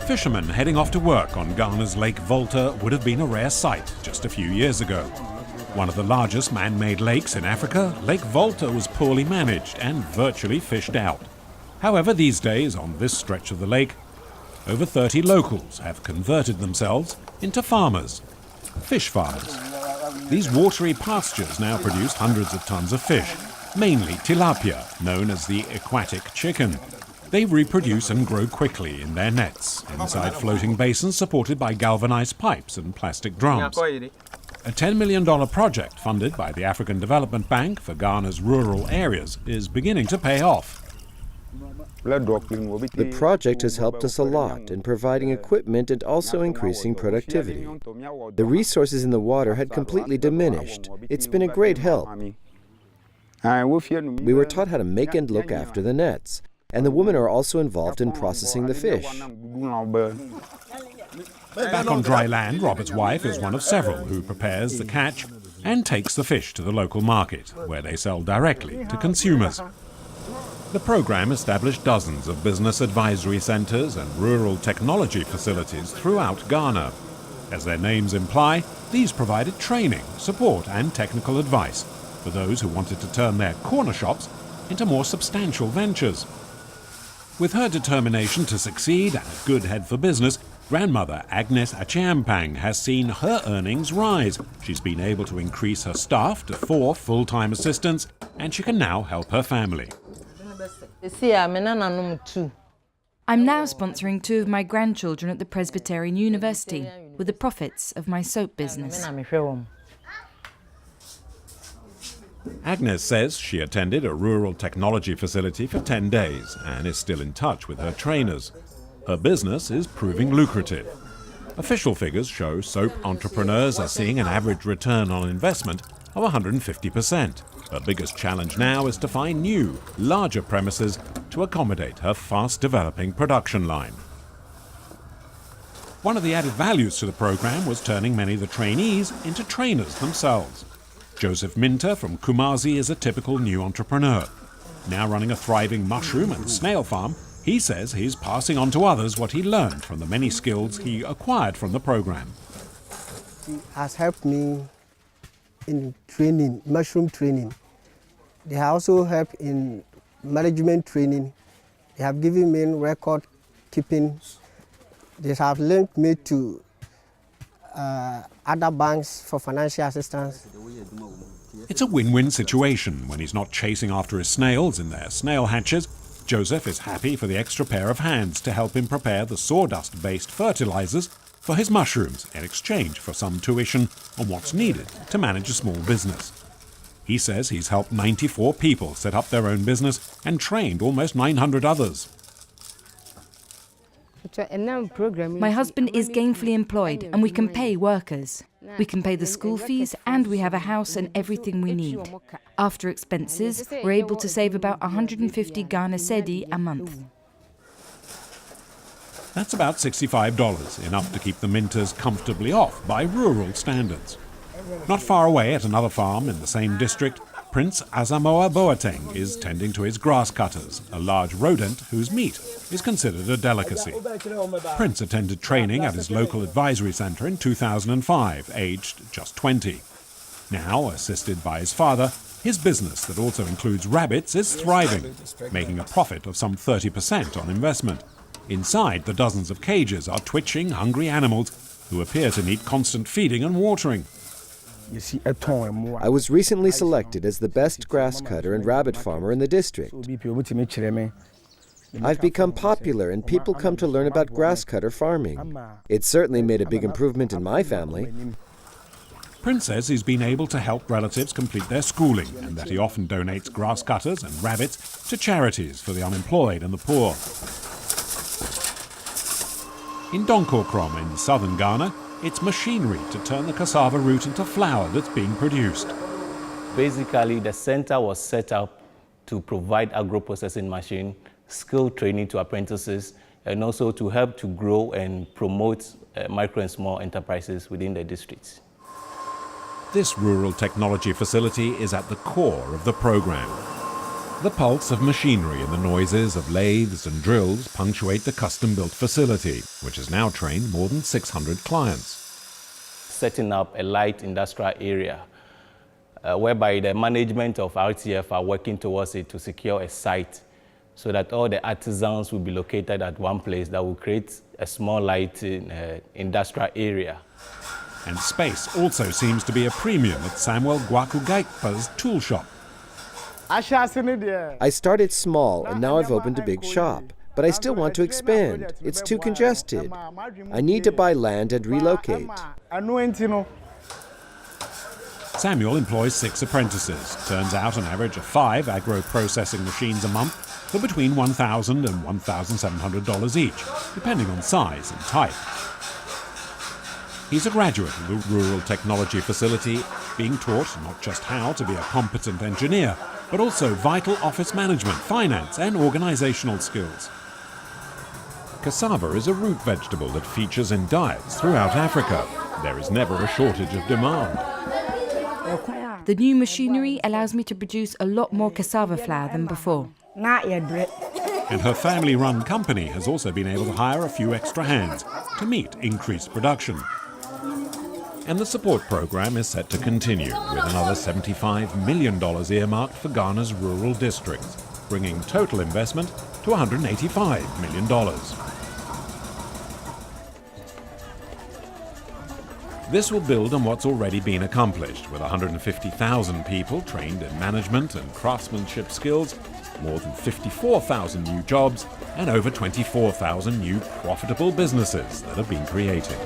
Fishermen heading off to work on Ghana's Lake Volta would have been a rare sight just a few years ago. One of the largest man-made lakes in Africa, Lake Volta was poorly managed and virtually fished out. However, these days, on this stretch of the lake, over 30 locals have converted themselves into farmers, fish farmers. These watery pastures now produce hundreds of tons of fish, mainly tilapia, known as the aquatic chicken. They reproduce and grow quickly in their nets, inside floating basins supported by galvanized pipes and plastic drums. A $10 million project funded by the African Development Bank for Ghana's rural areas is beginning to pay off. The project has helped us a lot in providing equipment and also increasing productivity. The resources in the water had completely diminished. It's been a great help. We were taught how to make and look after the nets, and the women are also involved in processing the fish. Back on dry land, Robert's wife is one of several who prepares the catch and takes the fish to the local market, where they sell directly to consumers. The program established dozens of business advisory centers and rural technology facilities throughout Ghana. As their names imply, these provided training, support and technical advice for those who wanted to turn their corner shops into more substantial ventures. With her determination to succeed and a good head for business, grandmother Agnes Achiampang has seen her earnings rise. She's been able to increase her staff to 4 full-time assistants, and she can now help her family. I'm now sponsoring 2 of my grandchildren at the Presbyterian University with the profits of my soap business. Agnes says she attended a rural technology facility for 10 days and is still in touch with her trainers. Her business is proving lucrative. Official figures show soap entrepreneurs are seeing an average return on investment of 150%. Her biggest challenge now is to find new, larger premises to accommodate her fast-developing production line. One of the added values to the program was turning many of the trainees into trainers themselves. Joseph Minter from Kumasi is a typical new entrepreneur. Now running a thriving mushroom and snail farm, he says he's passing on to others what he learned from the many skills he acquired from the program. It has helped me in training, mushroom training. They have also helped in management training. They have given me record keeping. They have linked me to other banks for financial assistance. It's a win-win situation when he's not chasing after his snails in their snail hatches. Joseph is happy for the extra pair of hands to help him prepare the sawdust-based fertilizers for his mushrooms in exchange for some tuition on what's needed to manage a small business. He says he's helped 94 people set up their own business and trained almost 900 others. My husband is gainfully employed and we can pay workers. We can pay the school fees and we have a house and everything we need. After expenses, we're able to save about 150 Ghana cedi a month. That's about $65, enough to keep the Minters comfortably off by rural standards. Not far away at another farm in the same district, Prince Asamoah Boateng is tending to his grass cutters, a large rodent whose meat is considered a delicacy. Prince attended training at his local advisory centre in 2005, aged just 20. Now, assisted by his father, his business that also includes rabbits is thriving, making a profit of some 30% on investment. Inside, the dozens of cages are twitching, hungry animals who appear to need constant feeding and watering. I was recently selected as the best grass cutter and rabbit farmer in the district. I've become popular and people come to learn about grass cutter farming. It certainly made a big improvement in my family. Prince says he's been able to help relatives complete their schooling and that he often donates grass cutters and rabbits to charities for the unemployed and the poor. In Donkorkrom in southern Ghana, it's machinery to turn the cassava root into flour that's being produced. Basically, the center was set up to provide agro-processing machine, skill training to apprentices, and also to help to grow and promote micro and small enterprises within the districts. This rural technology facility is at the core of the program. The pulse of machinery and the noises of lathes and drills punctuate the custom-built facility, which has now trained more than 600 clients. Setting up a light industrial area whereby the management of RTF are working towards it to secure a site so that all the artisans will be located at one place that will create a small light industrial area. And space also seems to be a premium at Samuel Gwaku-Gaikpa's tool shop. I started small and now I've opened a big shop, but I still want to expand. It's too congested. I need to buy land and relocate. Samuel employs 6 apprentices, turns out an average of 5 agro-processing machines a month for between $1,000 and $1,700 each, depending on size and type. He's a graduate of the Rural Technology Facility, being taught not just how to be a competent engineer, but also vital office management, finance, and organizational skills. Cassava is a root vegetable that features in diets throughout Africa. There is never a shortage of demand. The new machinery allows me to produce a lot more cassava flour than before. And her family-run company has also been able to hire a few extra hands to meet increased production. And the support program is set to continue, with another $75 million earmarked for Ghana's rural districts, bringing total investment to $185 million. This will build on what's already been accomplished, with 150,000 people trained in management and craftsmanship skills, more than 54,000 new jobs, and over 24,000 new profitable businesses that have been created.